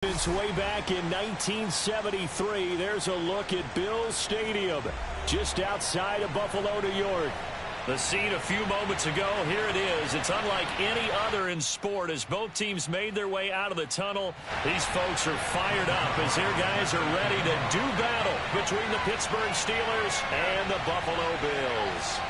Since way back in 1973, there's a look at Bills Stadium, just outside of Buffalo, New York. The scene a few moments ago, here it is. It's unlike any other in sport as both teams made their way out of the tunnel. These folks are fired up as their guys are ready to do battle between the Pittsburgh Steelers and the Buffalo Bills.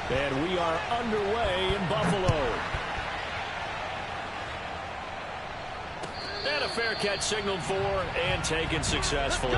And we are underway in Buffalo. And a fair catch signaled for and taken successfully.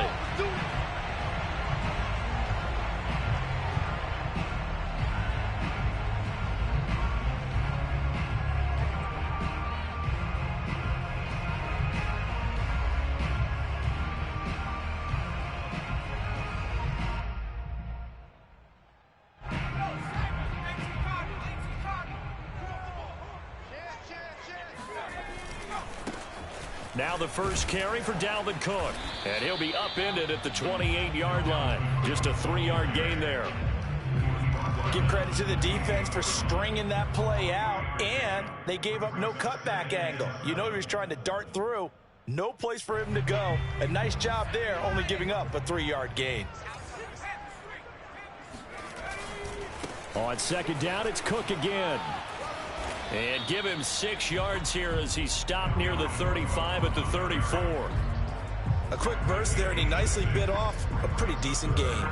Now the first carry for Dalvin Cook. And he'll be upended at the 28-yard line. Just a 3-yard gain there. Give credit to the defense for stringing that play out, and they gave up no cutback angle. You know he was trying to dart through. No place for him to go. A nice job there, only giving up a 3-yard gain. On second down, it's Cook again. And give him 6 yards here as he stopped near the 35 at the 34. A quick burst there, and he nicely bit off a pretty decent gain.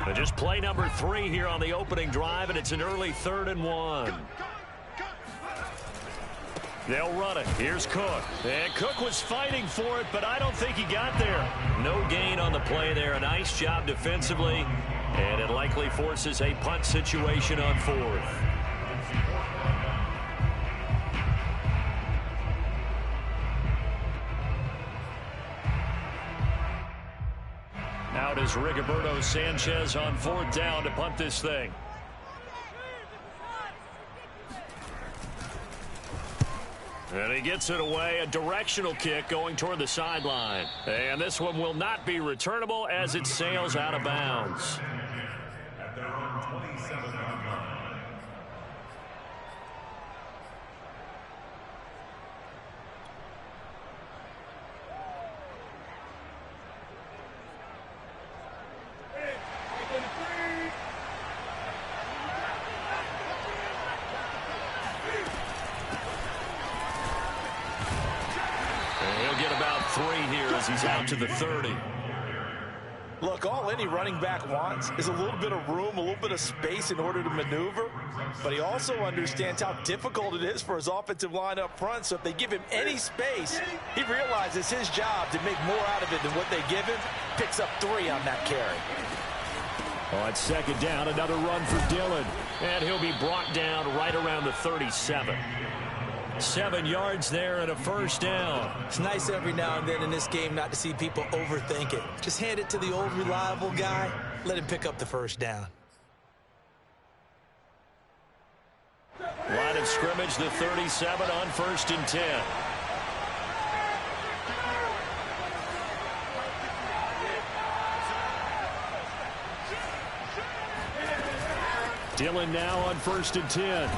But just play number 3 here on the opening drive, and it's an early 3rd and 1. They'll run it. Here's Cook. And Cook was fighting for it, but I don't think he got there. No gain on the play there. A nice job defensively. And it likely forces a punt situation on 4th. Out is Rigoberto Sanchez on 4th down to punt this thing. And he gets it away, a directional kick going toward the sideline. And this one will not be returnable as it sails out of bounds. At their own 27-yard line. He's out to the 30. Look, all any running back wants is a little bit of room, a little bit of space in order to maneuver. But he also understands how difficult it is for his offensive line up front. So if they give him any space, he realizes his job to make more out of it than what they give him. Picks up 3 on that carry. On second down, another run for Dillon. And he'll be brought down right around the 37. 7 yards there and a first down. It's nice every now and then in this game not to see people overthink it. Just hand it to the old reliable guy. Let him pick up the first down. Line of scrimmage, the 37 on 1st and 10. Dillon now on 1st and 10.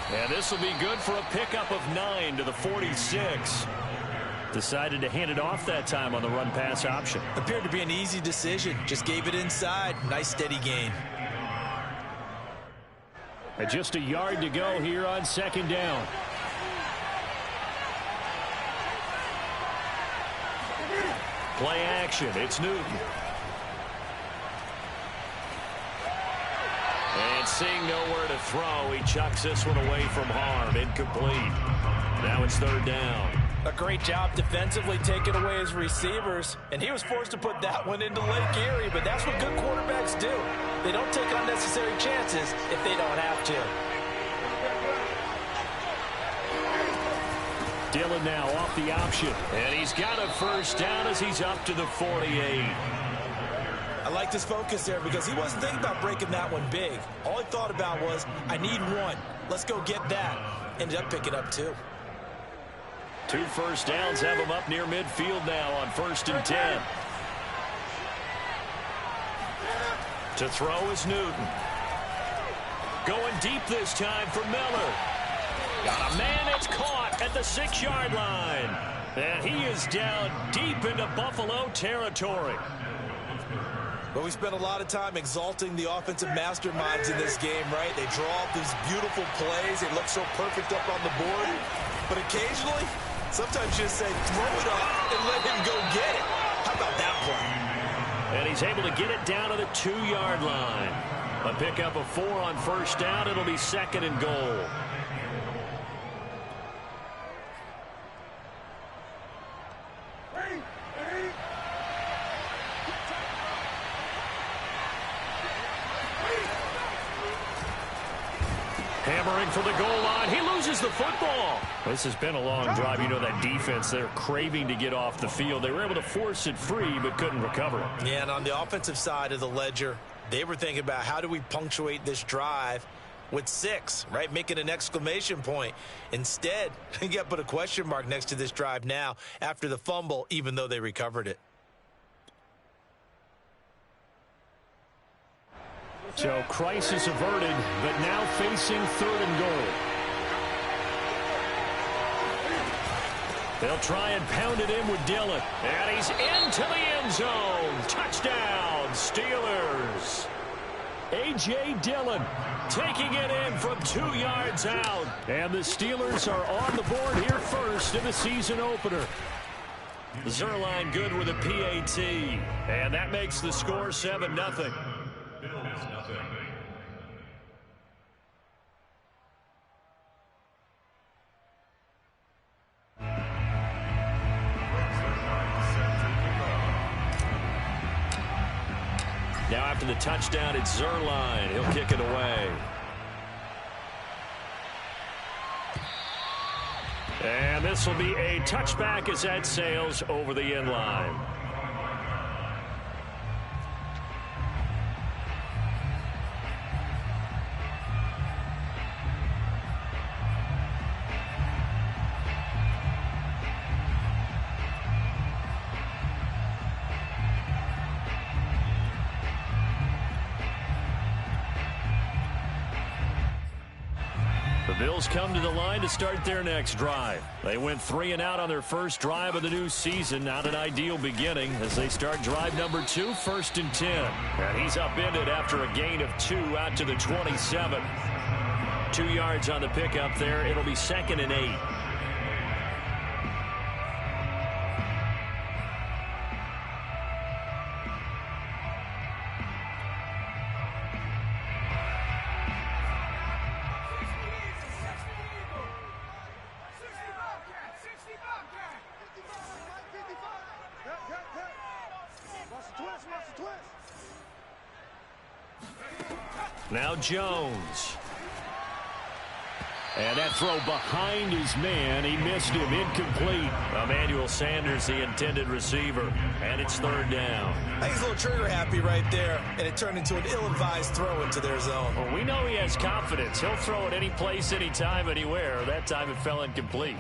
And this will be good for a pickup of 9 to the 46. Decided to hand it off that time on the run-pass option. Appeared to be an easy decision. Just gave it inside. Nice steady gain. And just a yard to go here on second down. Play action. It's Newton. And seeing nowhere to throw, he chucks this one away from harm. Incomplete. Now it's 3rd down. A great job defensively taking away his receivers, and he was forced to put that one into Lake Erie, but that's what good quarterbacks do. They don't take unnecessary chances if they don't have to. Dillon now off the option. And he's got a first down as he's up to the 48. I liked his focus there because he wasn't thinking about breaking that one big. All he thought about was, I need one. Let's go get that. Ended up picking up 2. 2 first downs have him up near midfield now on 1st and 10. To throw is Newton. Going deep this time for Miller. Got a man, it's caught at the 6-yard line. And he is down deep into Buffalo territory. But we spent a lot of time exalting the offensive masterminds in this game, right? They draw up these beautiful plays. They look so perfect up on the board. But occasionally, sometimes you just say, throw it up and let him go get it. How about that play? And he's able to get it down to the 2-yard line. A pickup of 4 on 1st down. It'll be 2nd and goal. Hammering for the goal line. He loses the football. This has been a long drive. You know that defense, they're craving to get off the field. They were able to force it free but couldn't recover it. Yeah, and on the offensive side of the ledger, they were thinking about how do we punctuate this drive with 6, right? Making an exclamation point. Instead, you got to put a question mark next to this drive now after the fumble, even though they recovered it. So crisis averted, but now facing 3rd and goal. They'll try and pound it in with Dillon. And he's into the end zone. Touchdown, Steelers. A.J. Dillon taking it in from 2 yards out. And the Steelers are on the board here first in the season opener. Zuerlein good with a PAT. And that makes the score 7-0. Now after the touchdown, it's Zuerlein. He'll kick it away. And this will be a touchback as that sails over the end line. Bills come to the line to start their next drive. They went 3 and out on their first drive of the new season. Not an ideal beginning as they start drive number 2, 1st and 10. And he's upended after a gain of 2 out to the 27. 2 yards on the pickup there. It'll be 2nd and 8. Now Jones. And that throw behind his man. He missed him. Incomplete. Emmanuel Sanders, the intended receiver. And it's 3rd down. I think he's a little trigger happy right there. And it turned into an ill-advised throw into their zone. Well, we know he has confidence. He'll throw it any place, anytime, anywhere. That time it fell incomplete.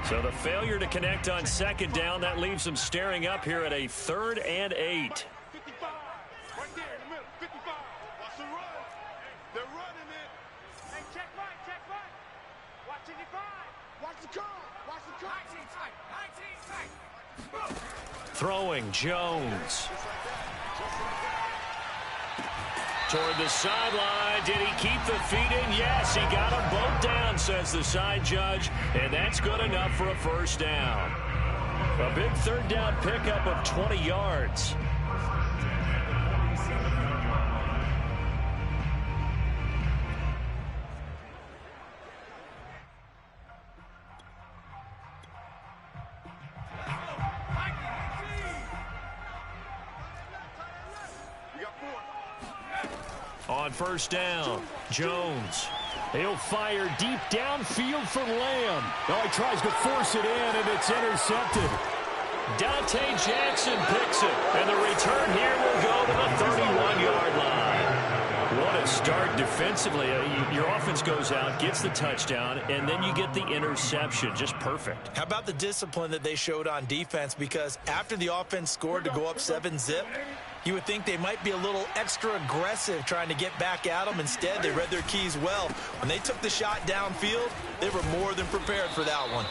So the failure to connect on 2nd down, that leaves them staring up here at a 3rd and 8. 55. Right there in the middle. 55. Watch the run. They're running it. Hey, check right, check right. Watch 85. Watch the car. Watch the car. 19 tight. 19 tight. Throwing Jones. Toward the sideline. Did he keep the feet in? Yes, he got them both down, says the side judge. And that's good enough for a 1st down. A big 3rd down pickup of 20 yards. On 1st down, Jones. He'll fire deep downfield for Lamb. Oh, he tries to force it in, and it's intercepted. Dante Jackson picks it. And the return here will go to the 31-yard line. What a start defensively. Your offense goes out, gets the touchdown, and then you get the interception. Just perfect. How about the discipline that they showed on defense? Because after the offense scored to go up 7-zip, you would think they might be a little extra aggressive trying to get back at them. Instead, they read their keys well. When they took the shot downfield, they were more than prepared for that one.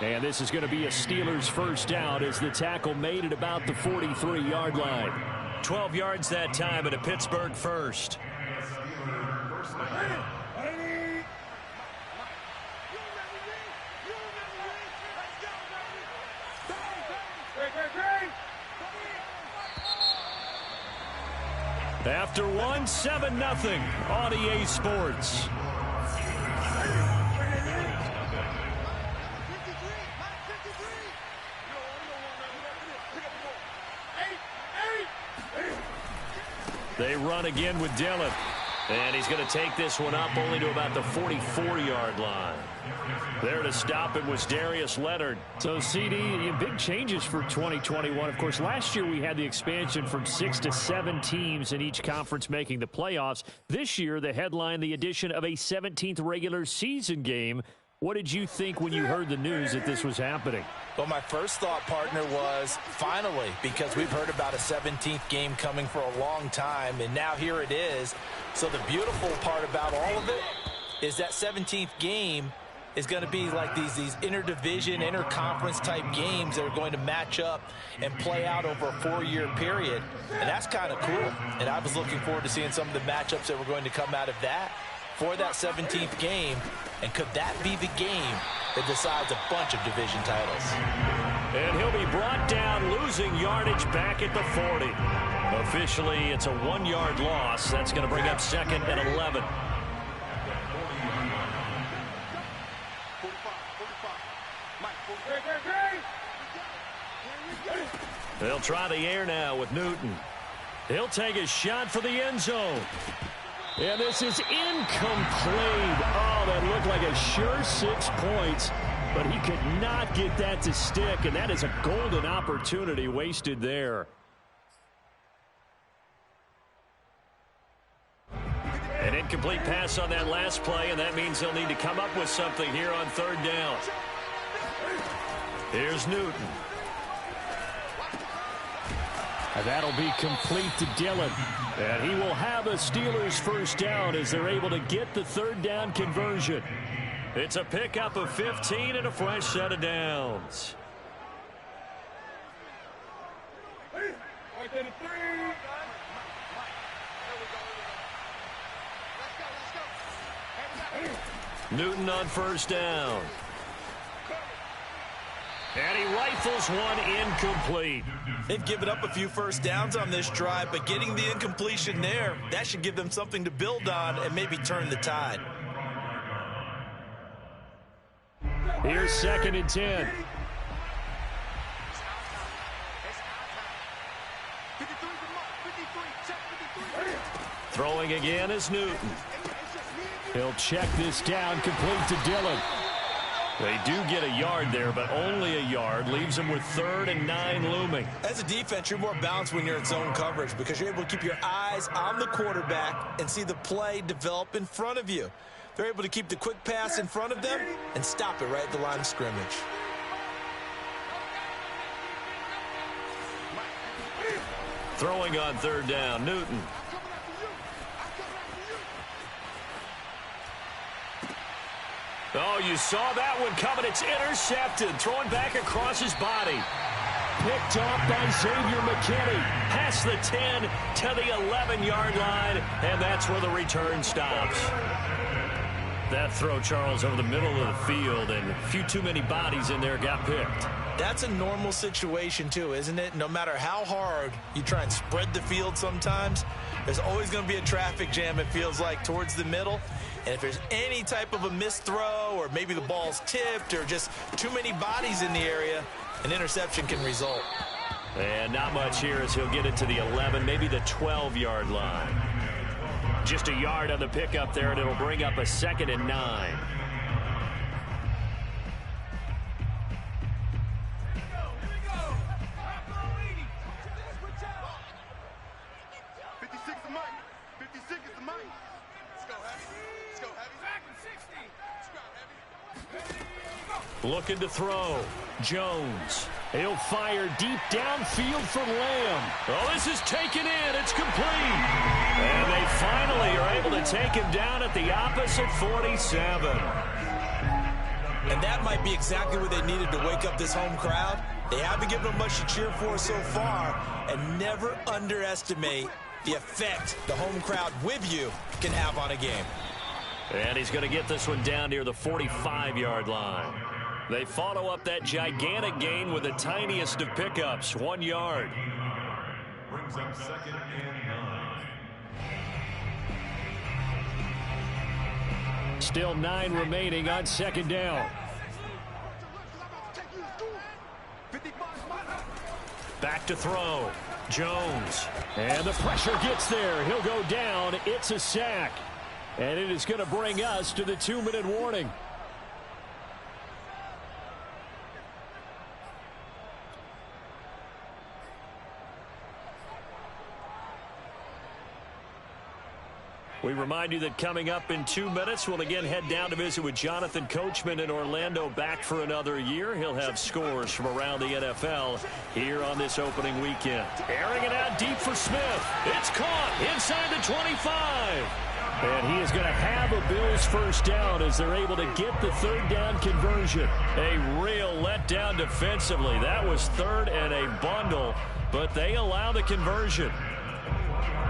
And this is going to be a Steelers first down as the tackle made at about the 43-yard line. 12 yards that time and a Pittsburgh first. After one, 7-0 on EA Sports. They run again with Dillon. And he's going to take this one up only to about the 44-yard line. There to stop him was Darius Leonard. So, CD, big changes for 2021. Of course, last year we had the expansion from 6 to 7 teams in each conference making the playoffs. This year, the headline, the addition of a 17th regular season game. What did you think when you heard the news that this was happening? Well, my first thought, partner, was finally, because we've heard about a 17th game coming for a long time, and now here it is. So the beautiful part about all of it is that 17th game is going to be like these interdivision, interconference type games that are going to match up and play out over a 4-year period. And that's kind of cool. And I was looking forward to seeing some of the matchups that were going to come out of that for that 17th game. And could that be the game that decides a bunch of division titles? And he'll be brought down, losing yardage back at the 40. Officially, it's a 1-yard loss. That's going to bring up 2nd and 11. They'll try the air now with Newton. He'll take a shot for the end zone. And this is incomplete. Oh, that looked like a sure 6 points, but he could not get that to stick, and that is a golden opportunity wasted there. An incomplete pass on that last play, and that means they'll need to come up with something here on 3rd down. Here's Newton. And that'll be complete to Dillon. And he will have a Steelers first down as they're able to get the 3rd down conversion. It's a pickup of 15 and a fresh set of downs. Newton on first down. And he rifles one incomplete. They've given up a few first downs on this drive, but getting the incompletion there, that should give them something to build on and maybe turn the tide. Here's 2nd and 10. Throwing again is Newton. He'll check this down, complete to Dillon. They do get a yard there, but only a yard. Leaves them with 3rd and 9 looming. As a defense, you're more balanced when you're in zone coverage because you're able to keep your eyes on the quarterback and see the play develop in front of you. They're able to keep the quick pass in front of them and stop it right at the line of scrimmage. Throwing on 3rd down, Newton. Oh, you saw that one coming. It's intercepted. Throwing back across his body. Picked off by Xavier McKinney. Past the 10 to the 11-yard line, and that's where the return stops. That throw, Charles, over the middle of the field, and a few too many bodies in there got picked. That's a normal situation, too, isn't it? No matter how hard you try and spread the field sometimes, there's always going to be a traffic jam, it feels like, towards the middle. And if there's any type of a missed throw or maybe the ball's tipped or just too many bodies in the area, an interception can result. And not much here as he'll get it to the 11, maybe the 12-yard line. Just a yard on the pickup there, and it'll bring up a 2nd and 9. Looking to throw. Jones. He'll fire deep downfield for Lamb. Oh, this is taken in. It's complete. And they finally are able to take him down at the opposite 47. And that might be exactly what they needed to wake up this home crowd. They haven't given them much to cheer for so far, and never underestimate the effect the home crowd with you can have on a game. And he's going to get this one down near the 45-yard line. They follow up that gigantic gain with the tiniest of pickups, 1 yard. Brings up 2nd and 9. Still 9 remaining on 2nd down. Back to throw. Jones. And the pressure gets there. He'll go down. It's a sack. And it is going to bring us to the 2-minute warning. We remind you that coming up in 2 minutes, we'll again head down to visit with Jonathan Coachman in Orlando, back for another year. He'll have scores from around the NFL here on this opening weekend. Airing it out deep for Smith. It's caught inside the 25. And he is going to have a Bills first down as they're able to get the 3rd down conversion. A real letdown defensively. That was 3rd and a bundle, but they allow the conversion.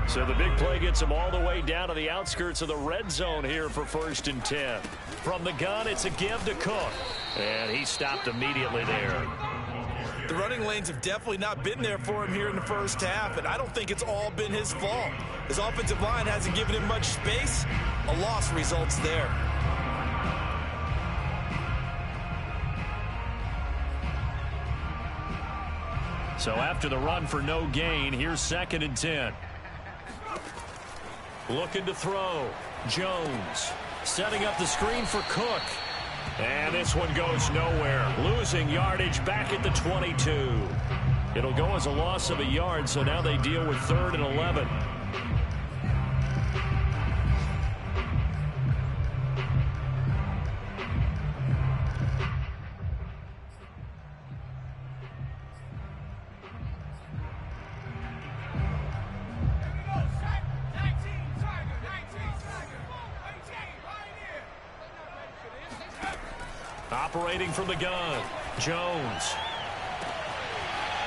So the big play gets them all the way down to the outskirts of the red zone here for 1st and 10. From the gun, it's a give to Cook. And he stopped immediately there. The running lanes have definitely not been there for him here in the first half, and I don't think it's all been his fault. His offensive line hasn't given him much space. A loss results there. So after the run for no gain, here's 2nd and 10. Looking to throw. Jones setting up the screen for Cook. And this one goes nowhere. Losing yardage back at the 22. It'll go as a loss of a yard, so now they deal with 3rd and 11. Operating from the gun, Jones.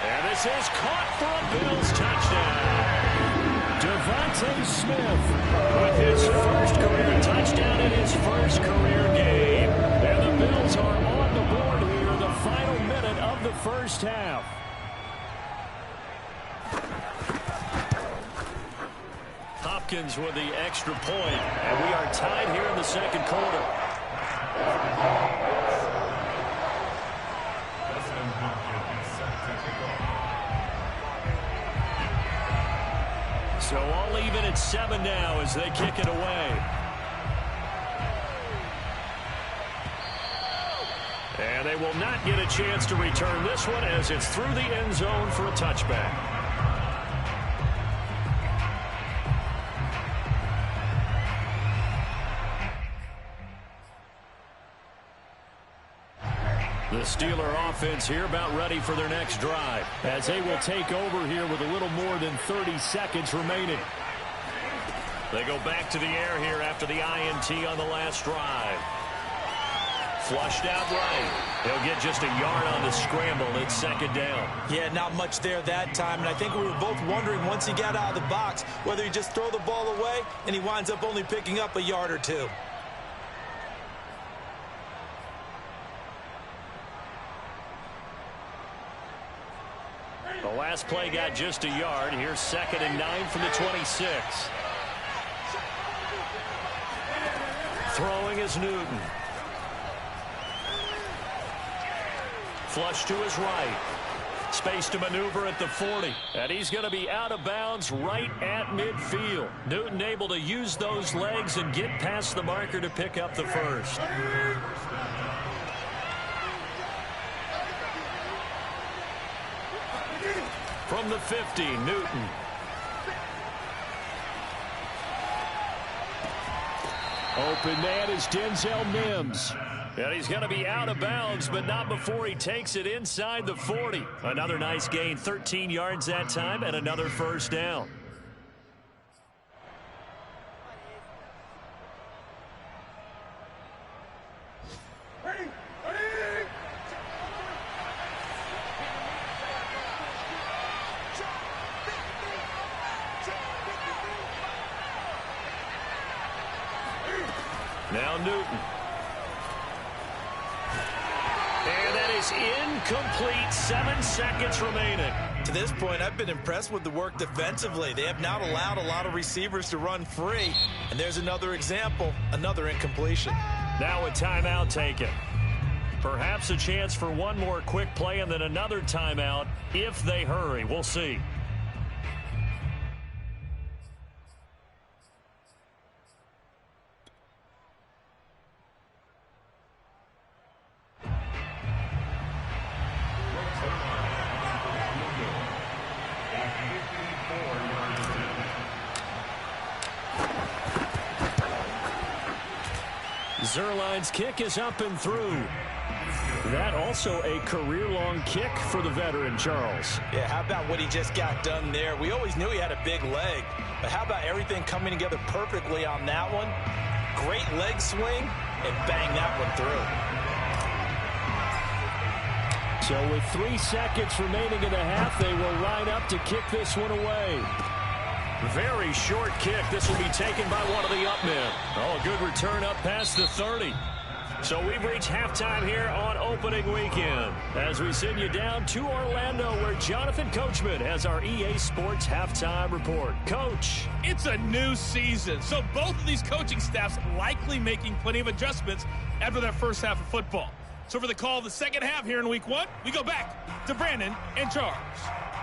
And this is caught for a Bills touchdown. Devontae Smith With his first career touchdown in his first career game. And the Bills are on the board here, the final minute of the first half. Hopkins with the extra point, and we are tied here in the 2nd quarter. So all even at 7 now as they kick it away. And they will not get a chance to return this one as it's through the end zone for a touchback. The Steeler offense here about ready for their next drive, as they will take over here with a little more than 30 seconds remaining. They go back to the air here after the INT on the last drive. Flushed out right. He'll get just a yard on the scramble. It's 2nd down. Yeah, not much there that time, and I think we were both wondering once he got out of the box whether he just throw the ball away and he winds up only picking up a yard or 2. The last play got just a yard. Here's 2nd and 9 from the 26. Throwing is Newton. Flush to his right. Space to maneuver at the 40. And he's going to be out of bounds right at midfield. Newton able to use those legs and get past the marker to pick up the first. From the 50, Newton. Open man is Denzel Mims. And he's going to be out of bounds, but not before he takes it inside the 40. Another nice gain, 13 yards that time, and another first down. Now Newton. And that is incomplete. 7 seconds remaining. To this point, I've been impressed with the work defensively. They have not allowed a lot of receivers to run free. And there's another example, another incompletion. Now a timeout taken. Perhaps a chance for one more quick play and then another timeout if they hurry. We'll see. Zuerlein's kick is up and through. That also a career-long kick for the veteran, Charles. Yeah, how about what he just got done there? We always knew he had a big leg, but how about everything coming together perfectly on that one? Great leg swing, and bang that one through. So with 3 seconds remaining in the half, they will line up to kick this one away. Very short kick. This will be taken by one of the up men. Oh, a good return up past the 30. So we've reached halftime here on opening weekend as we send you down to Orlando where Jonathan Coachman has our EA Sports halftime report. Coach. It's a new season, so both of these coaching staffs likely making plenty of adjustments after their first half of football. So for the call of the second half here in week 1, we go back to Brandon and Charles.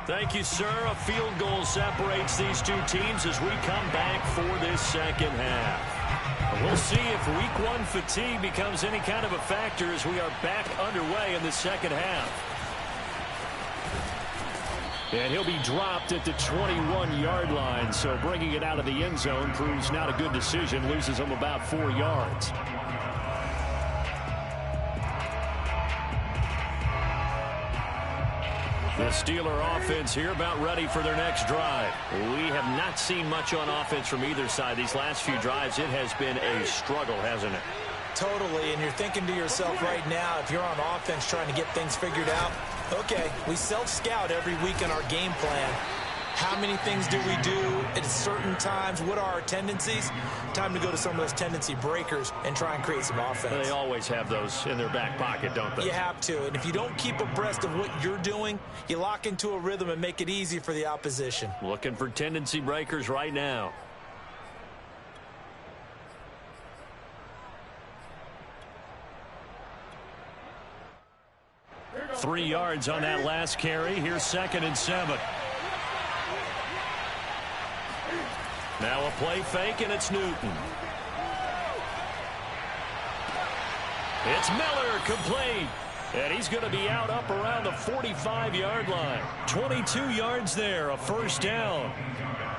Thank you, sir. A field goal separates these two teams as we come back for this second half. We'll see if week 1 fatigue becomes any kind of a factor as we are back underway in the second half. And he'll be dropped at the 21-yard line, so bringing it out of the end zone proves not a good decision, loses him about 4 yards. The Steeler offense here about ready for their next drive. We have not seen much on offense from either side. These last few drives, it has been a struggle, hasn't it? Totally, and you're thinking to yourself right now, if you're on offense trying to get things figured out, okay, we self-scout every week in our game plan. How many things do we do at certain times? What are our tendencies? Time to go to some of those tendency breakers and try and create some offense. They always have those in their back pocket, don't they? You have to, and if you don't keep abreast of what you're doing, you lock into a rhythm and make it easy for the opposition. Looking for tendency breakers right now. Three yards on that last carry. Here's 2nd and 7. Now a play fake, and it's Newton. It's Miller, complete. And he's going to be out up around the 45-yard line. 22 yards there, a first down.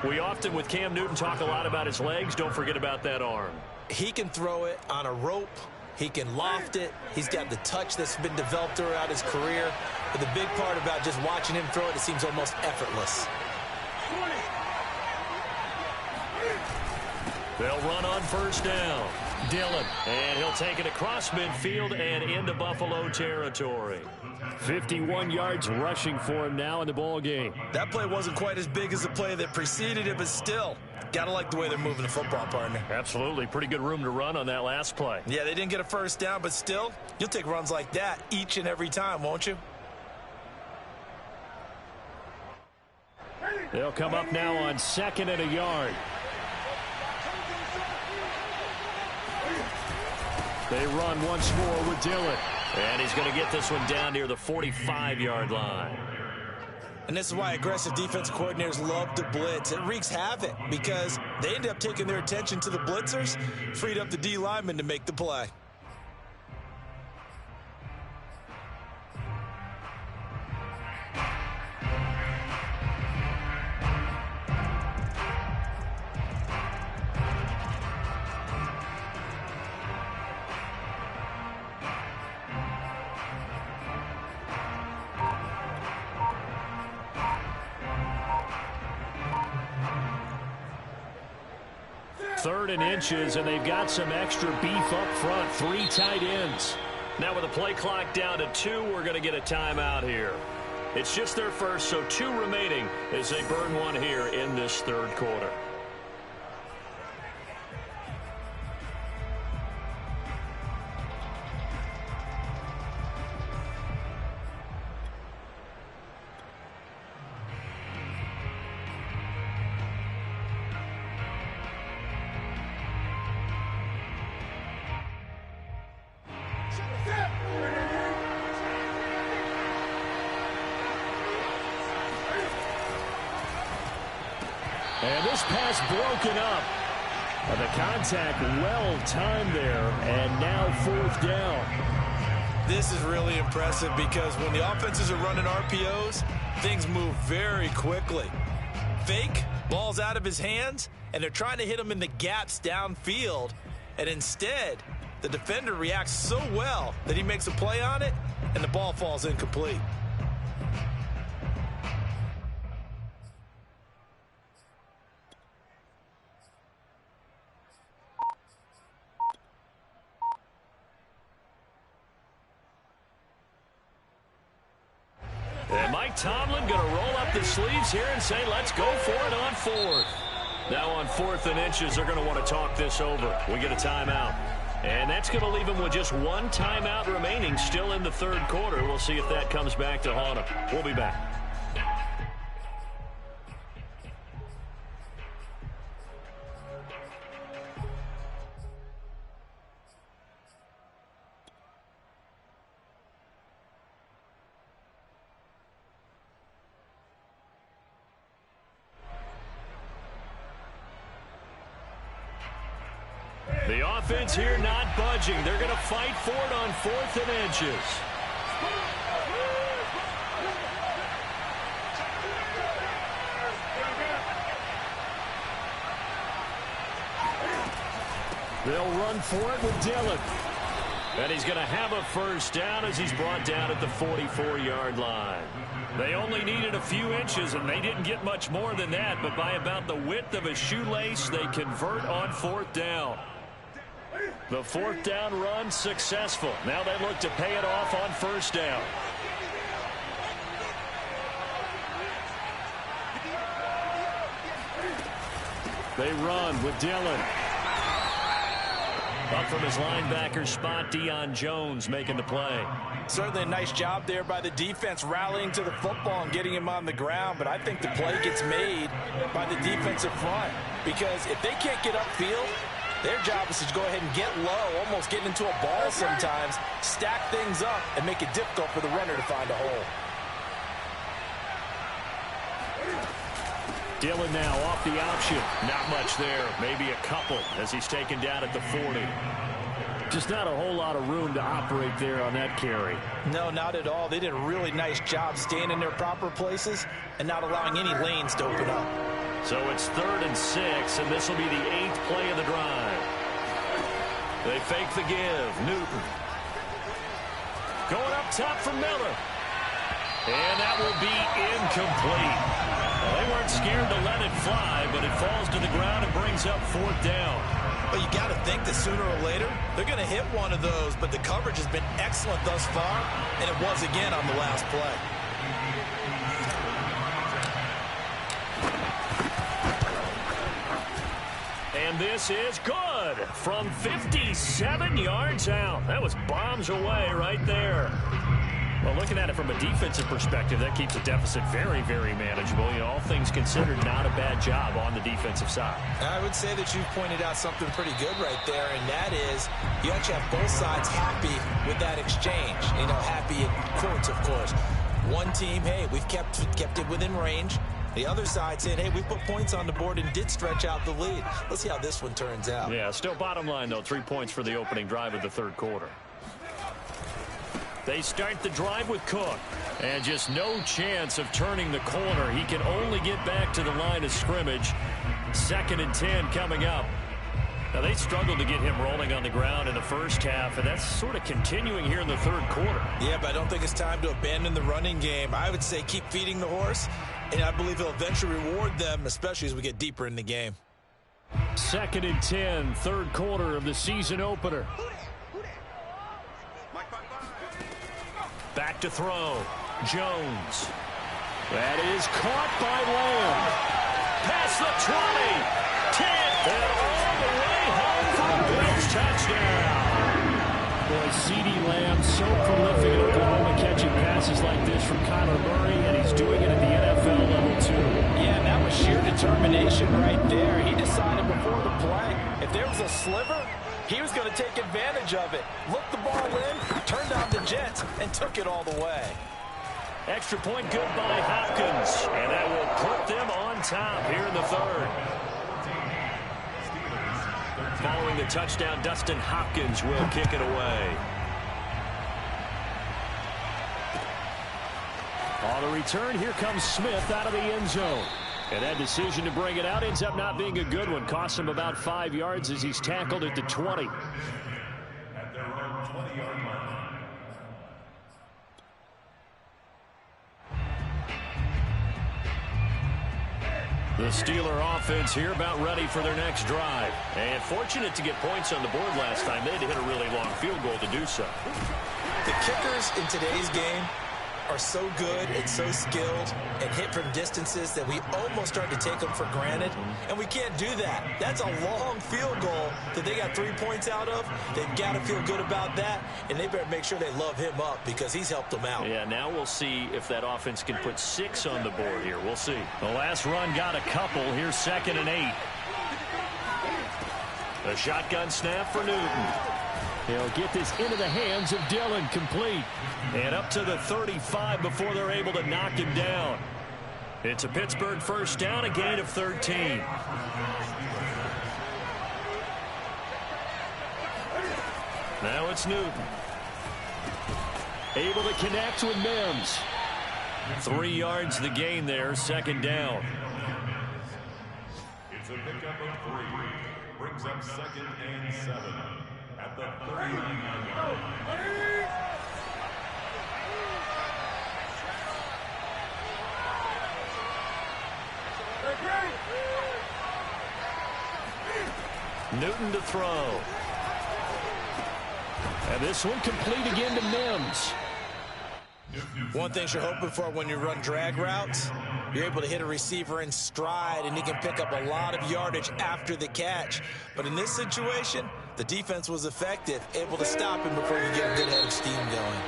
We often, with Cam Newton, talk a lot about his legs. Don't forget about that arm. He can throw it on a rope. He can loft it. He's got the touch that's been developed throughout his career. But the big part about just watching him throw it, it seems almost effortless. They'll run on first down. Dillon. And he'll take it across midfield and into Buffalo territory. 51 yards rushing for him now in the ball game. That play wasn't quite as big as the play that preceded it, but still, gotta like the way they're moving the football, partner. Absolutely. Pretty good room to run on that last play. Yeah, they didn't get a first down, but still, you'll take runs like that each and every time, won't you? They'll come up now on 2nd and a yard. They run once more with Dillon. And he's going to get this one down near the 45-yard line. And this is why aggressive defensive coordinators love to blitz. It wreaks havoc because they end up taking their attention to the blitzers, freed up the D lineman to make the play. 3rd and inches, and they've got some extra beef up front. 3 tight ends. Now with the play clock down to 2, we're going to get a timeout here. It's just their first, so 2 remaining as they burn one here in this 3rd quarter. And this pass broken up. The contact well timed there, and now 4th down. This is really impressive because when the offenses are running RPOs, things move very quickly. Fake, ball's out of his hands, and they're trying to hit him in the gaps downfield. And instead, the defender reacts so well that he makes a play on it, and the ball falls incomplete. And Mike Tomlin going to roll up the sleeves here and say, let's go for it on 4th. Now on 4th and inches, they're going to want to talk this over. We get a timeout. And that's going to leave them with just 1 timeout remaining still in the 3rd quarter. We'll see if that comes back to haunt them. We'll be back. The offense here not budging. They're going to fight for it on 4th and inches. They'll run for it with Dillon. And he's going to have a 1st down as he's brought down at the 44-yard line. They only needed a few inches, and they didn't get much more than that, but by about the width of a shoelace, they convert on 4th down. The 4th down run successful. Now they look to pay it off on 1st down. They run with Dillon. Up from his linebacker spot, Deion Jones making the play. Certainly a nice job there by the defense rallying to the football and getting him on the ground, but I think the play gets made by the defensive front because if they can't get upfield, their job is to go ahead and get low, almost get into a ball sometimes, stack things up, and make it difficult for the runner to find a hole. Dillon now off the option. Not much there, maybe a couple as he's taken down at the 40. Just not a whole lot of room to operate there on that carry. No, not at all. They did a really nice job staying in their proper places and not allowing any lanes to open up. So it's 3rd and 6, and this will be the 8th play of the drive. They fake the give. Newton. Going up top for Miller. And that will be incomplete. Well, they weren't scared to let it fly, but it falls to the ground and brings up 4th down. But you got to think that sooner or later, they're going to hit one of those, but the coverage has been excellent thus far, and it was again on the last play. And this is good from 57 yards out. That was bombs away right there. Well, looking at it from a defensive perspective, that keeps the deficit very, very manageable. You know, all things considered, not a bad job on the defensive side. I would say that you've pointed out something pretty good right there, and that is you actually have both sides happy with that exchange. You know, happy in quotes, of course. One team, hey, we've kept it within range. The other side saying, hey, we put points on the board and did stretch out the lead. Let's see how this one turns out. Yeah, still bottom line, though, 3 points for the opening drive of the 3rd quarter. They start the drive with Cook. And just no chance of turning the corner. He can only get back to the line of scrimmage. 2nd and 10 coming up. Now, they struggled to get him rolling on the ground in the first half, and that's sort of continuing here in the 3rd quarter. Yeah, but I don't think it's time to abandon the running game. I would say keep feeding the horse, and I believe he'll eventually reward them, especially as we get deeper in the game. 2nd and 10, third quarter of the season opener. Back to throw. Jones. That is caught by Lamb. Past the 20. 10. And all the way home for the Bills touchdown. Boy, CeeDee Lamb so prolific in Oklahoma, catching passes like this from Kyler Murray, and he's doing it at the NFL level too. Yeah, and that was sheer determination right there. He decided before the play, if there was a sliver, he was going to take advantage of it. Looked the ball in, turned down the Jets, and took it all the way. Extra point good by Hopkins. And that will put them on top here in the third. Following the touchdown, Dustin Hopkins will kick it away. On the return, here comes Smith out of the end zone. And that decision to bring it out ends up not being a good one. Costs him about 5 yards as he's tackled at the 20. At their own 20-yard line. The Steeler offense here about ready for their next drive. And fortunate to get points on the board last time. They had to hit a really long field goal to do so. The kickers in today's game are so good and so skilled and hit from distances that we almost start to take them for granted, and we can't do that. That's a long field goal that they got 3 points out of. They've got to feel good about that, and they better make sure they love him up because he's helped them out. Yeah, now we'll see if that offense can put 6 on the board here. We'll see. The last run got a couple. Here's 2nd and 8. A shotgun snap for Newton. He'll get this into the hands of Dillon, complete. And up to the 35 before they're able to knock him down. It's a Pittsburgh first down, a gain of 13. Now it's Newton. Able to connect with Mims. 3 yards the gain there, 2nd down. It's a pickup of 3. Brings up 2nd and 7. At the 39-yard line. Newton to throw. And this one complete again to Mims. One thing you're hoping for when you run drag routes, you're able to hit a receiver in stride, and he can pick up a lot of yardage after the catch. But in this situation, the defense was effective, able to stop him before you get a good head of steam going.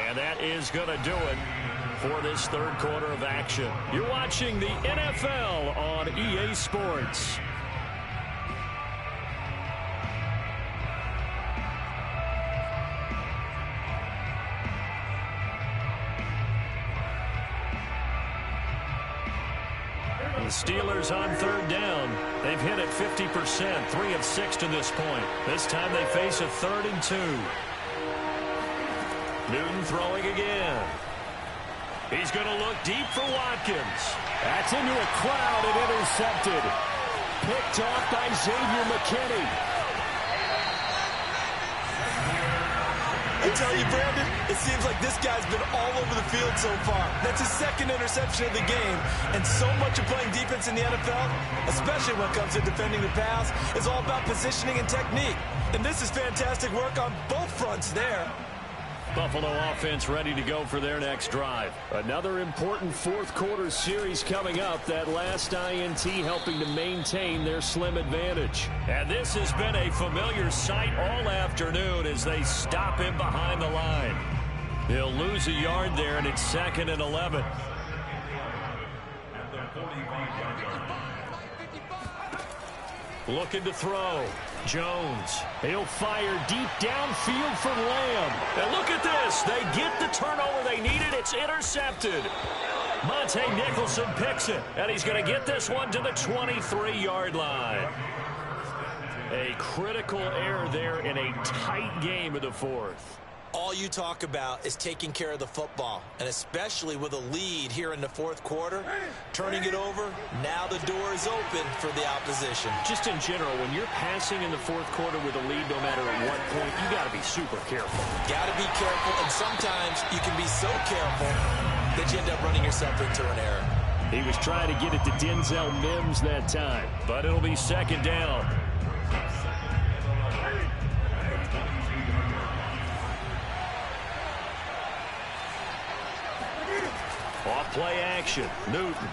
And that is going to do it for this third quarter of action. You're watching the NFL on EA Sports. The Steelers on third down. They've hit it 50%, 3 of 6 to this point. This time they face a 3rd and 2. Newton throwing again. He's going to look deep for Watkins. That's into a crowd and intercepted. Picked off by Xavier McKinney. I tell you, Brandon, it seems like this guy's been all over the field so far. That's his 2nd interception of the game. And so much of playing defense in the NFL, especially when it comes to defending the pass, is all about positioning and technique. And this is fantastic work on both fronts there. Buffalo offense ready to go for their next drive. Another important fourth quarter series coming up. That last INT helping to maintain their slim advantage. And this has been a familiar sight all afternoon as they stop him behind the line. He'll lose a yard there, and it's 2nd and 11. At the 45-yard line. Looking to throw. Jones. He'll fire deep downfield for Lamb. And look at this. They get the turnover they needed. It's intercepted. Monte Nicholson picks it. And he's going to get this one to the 23-yard line. A critical error there in a tight game of the fourth. All you talk about is taking care of the football, and especially with a lead here in the fourth quarter, turning it over, now the door is open for the opposition. Just in general, when you're passing in the fourth quarter with a lead, no matter at what point, you got to be super careful. Got to be careful, and sometimes you can be so careful that you end up running yourself into an error. He was trying to get it to Denzel Mims that time. But it'll be second down. Off play action. Newton.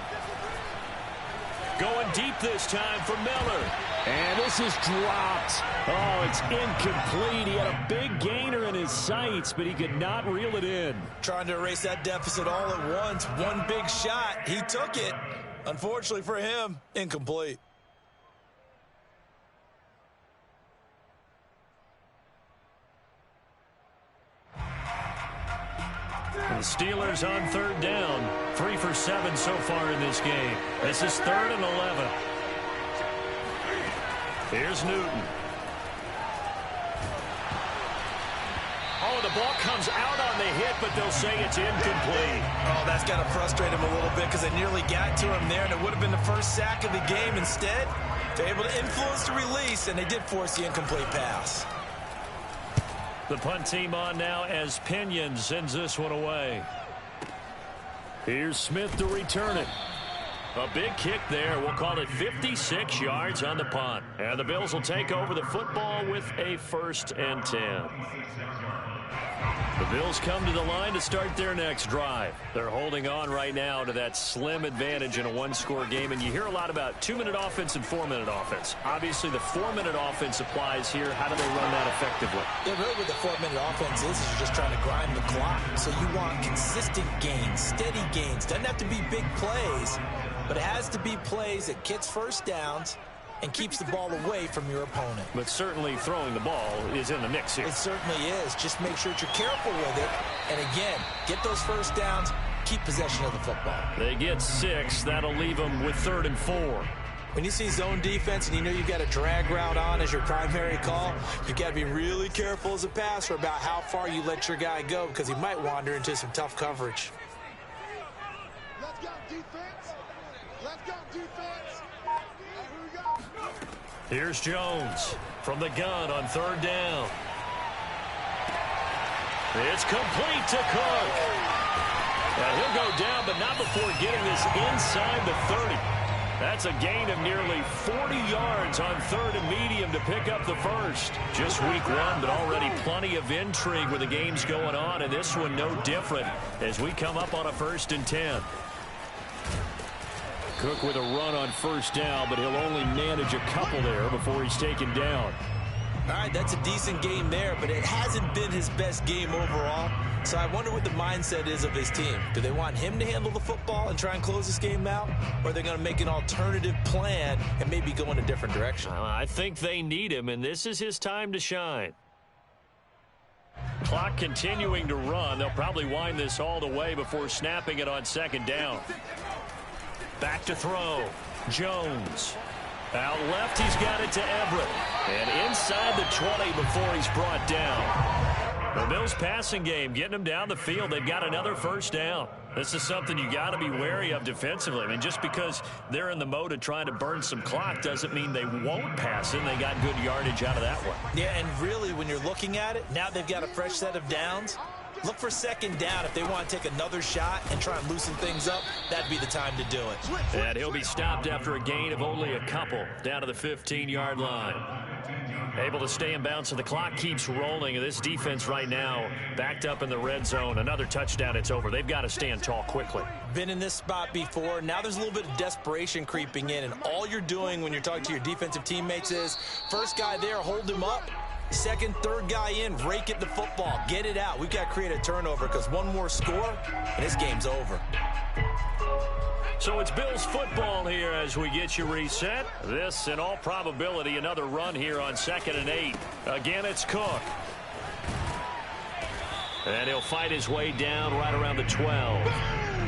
Going deep this time for Miller. And this is dropped. Oh, it's incomplete. He had a big gainer in his sights, but he could not reel it in. Trying to erase that deficit all at once. One big shot. He took it. Unfortunately for him, incomplete. The Steelers on third down. 3 for 7 so far in this game. This is 3rd and 11. Here's Newton. Oh, the ball comes out on the hit, but they'll say it's incomplete. Oh, that's got to frustrate him a little bit because they nearly got to him there, and it would have been the first sack of the game. Instead, they're able to influence the release, and they did force the incomplete pass. The punt team on now as Pinion sends this one away. Here's Smith to return it. A big kick there. We'll call it 56 yards on the punt. And the Bills will take over the football with a 1st and 10. The Bills come to the line to start their next drive. They're holding on right now to that slim advantage in a one-score game. And you hear a lot about 2-minute offense and 4-minute offense. Obviously, the 4-minute offense applies here. How do they run that effectively? Yeah, really what the 4-minute offense is you're just trying to grind the clock. So you want consistent gains, steady gains. Doesn't have to be big plays, but it has to be plays that gets first downs and keeps the ball away from your opponent. But certainly throwing the ball is in the mix here. It certainly is. Just make sure that you're careful with it. And again, get those first downs, keep possession of the football. They get 6. That'll leave them with 3rd and 4. When you see zone defense and you know you've got a drag route on as your primary call, you've got to be really careful as a passer about how far you let your guy go because he might wander into some tough coverage. Let's go, defense. Let's go, defense. Here's Jones from the gun on 3rd down. It's complete to Cook. Now he'll go down, but not before getting this inside the 30. That's a gain of nearly 40 yards on 3rd and medium to pick up the first. Just week 1, but already plenty of intrigue with the games going on, and this one no different as we come up on a 1st and 10. Cook with a run on 1st down, but he'll only manage a couple there before he's taken down. All right, that's a decent game there, but it hasn't been his best game overall. So I wonder what the mindset is of his team. Do they want him to handle the football and try and close this game out? Or are they going to make an alternative plan and maybe go in a different direction? I think they need him, and this is his time to shine. Clock continuing to run. They'll probably wind this all the way before snapping it on 2nd down. Back to throw. Jones. Out left, he's got it to Everett. And inside the 20 before he's brought down. The Bills passing game, getting them down the field. They've got another 1st down. This is something you got to be wary of defensively. I mean, just because they're in the mode of trying to burn some clock doesn't mean they won't pass it. They got good yardage out of that one. Yeah, and really, when you're looking at it, now they've got a fresh set of downs. Look for 2nd down. If they want to take another shot and try and loosen things up, that'd be the time to do it. And he'll be stopped after a gain of only a couple down to the 15-yard line. Able to stay in bounds, so the clock keeps rolling. And this defense right now backed up in the red zone. Another touchdown, it's over. They've got to stand tall quickly. Been in this spot before. Now there's a little bit of desperation creeping in. And all you're doing when you're talking to your defensive teammates is, first guy there, hold him up. 2nd, 3rd guy in, rake it the football. Get it out. We've got to create a turnover because one more score, and this game's over. So it's Bills football here as we get you reset. This, in all probability, another run here on 2nd and 8. Again, it's Cook. And he'll fight his way down right around the 12.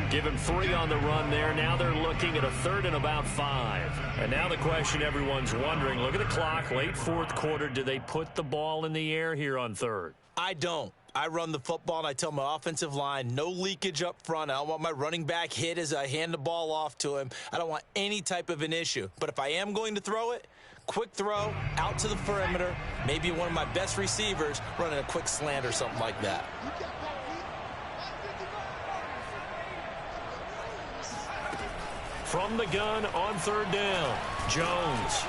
Give him 3 on the run there. Now they're looking at a 3rd and about 5. And now the question everyone's wondering, look at the clock, late 4th quarter. Do they put the ball in the air here on 3rd? I don't. I run the football, and I tell my offensive line, no leakage up front. I don't want my running back hit as I hand the ball off to him. I don't want any type of an issue. But if I am going to throw it, quick throw, out to the perimeter, maybe one of my best receivers running a quick slant or something like that. from the gun on third down. Jones.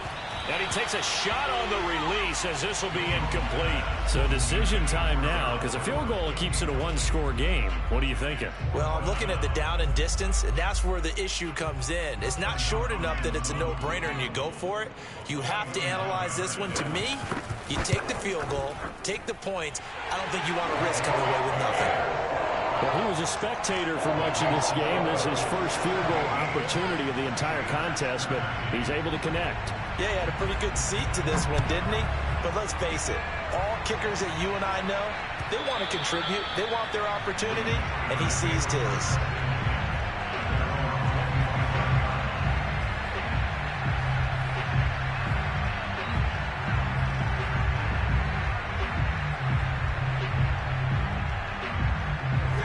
And he takes a shot on the release as this will be incomplete. So decision time now because a field goal keeps it a one-score game. What are you thinking? Well, I'm looking at the down and distance, and that's where the issue comes in. It's not short enough that it's a no-brainer and you go for it. You have to analyze this one. To me, you take the field goal, take the points. I don't think you want to risk coming away with nothing. Well, he was a spectator for much of this game. This is his first field goal opportunity of the entire contest, but he's able to connect. Yeah, he had a pretty good seat to this one, didn't he? But let's face it, all kickers that you and I know, they want to contribute. They want their opportunity, and he seized his.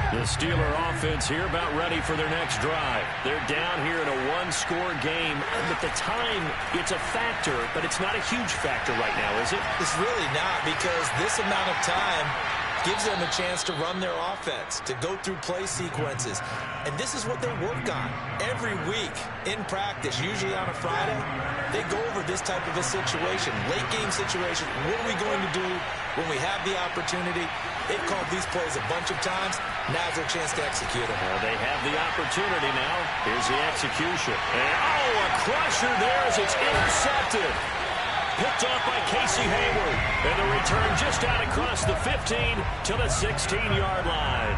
The Steeler offense here about ready for their next drive. They're down here in a one-score game. At the time, it's a factor, but it's not a huge factor right now, is it? It's really not, because this amount of time gives them a chance to run their offense, to go through play sequences. And this is what they work on every week in practice, usually on a Friday. They go over this type of a situation, late game situation. What are we going to do when we have the opportunity? They've called these plays a bunch of times. Now's their chance to execute them. Well, they have the opportunity now. Here's the execution. And, oh, a crusher there as it's intercepted. Picked off by Casey Hayward. And the return just out across the 15 to the 16-yard line.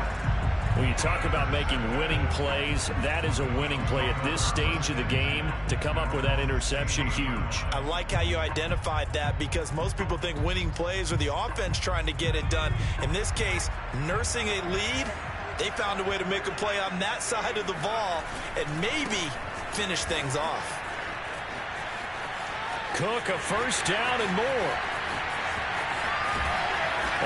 When you talk about making winning plays, that is a winning play at this stage of the game. To come up with that interception, huge. I like how you identified that, because most people think winning plays are the offense trying to get it done. In this case, nursing a lead, they found a way to make a play on that side of the ball and maybe finish things off. Cook, a first down and more.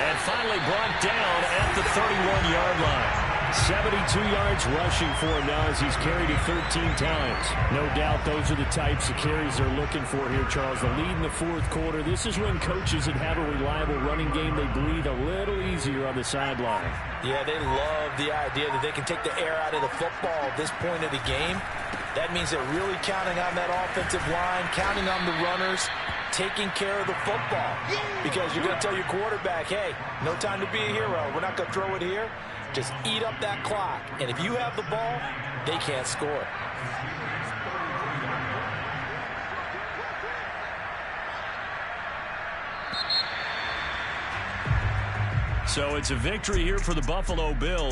And finally brought down at the 31-yard line. 72 yards rushing for him now as he's carried it 13 times. No doubt those are the types of carries they're looking for here, Charles. The lead in the fourth quarter. This is when coaches that have a reliable running game, they breathe a little easier on the sideline. Yeah, they love the idea that they can take the air out of the football at this point of the game. That means they're really counting on that offensive line, counting on the runners, taking care of the football. Because you're going to tell your quarterback, hey, no time to be a hero. We're not going to throw it here. Just eat up that clock. And if you have the ball, they can't score. So it's a victory here for the Buffalo Bills.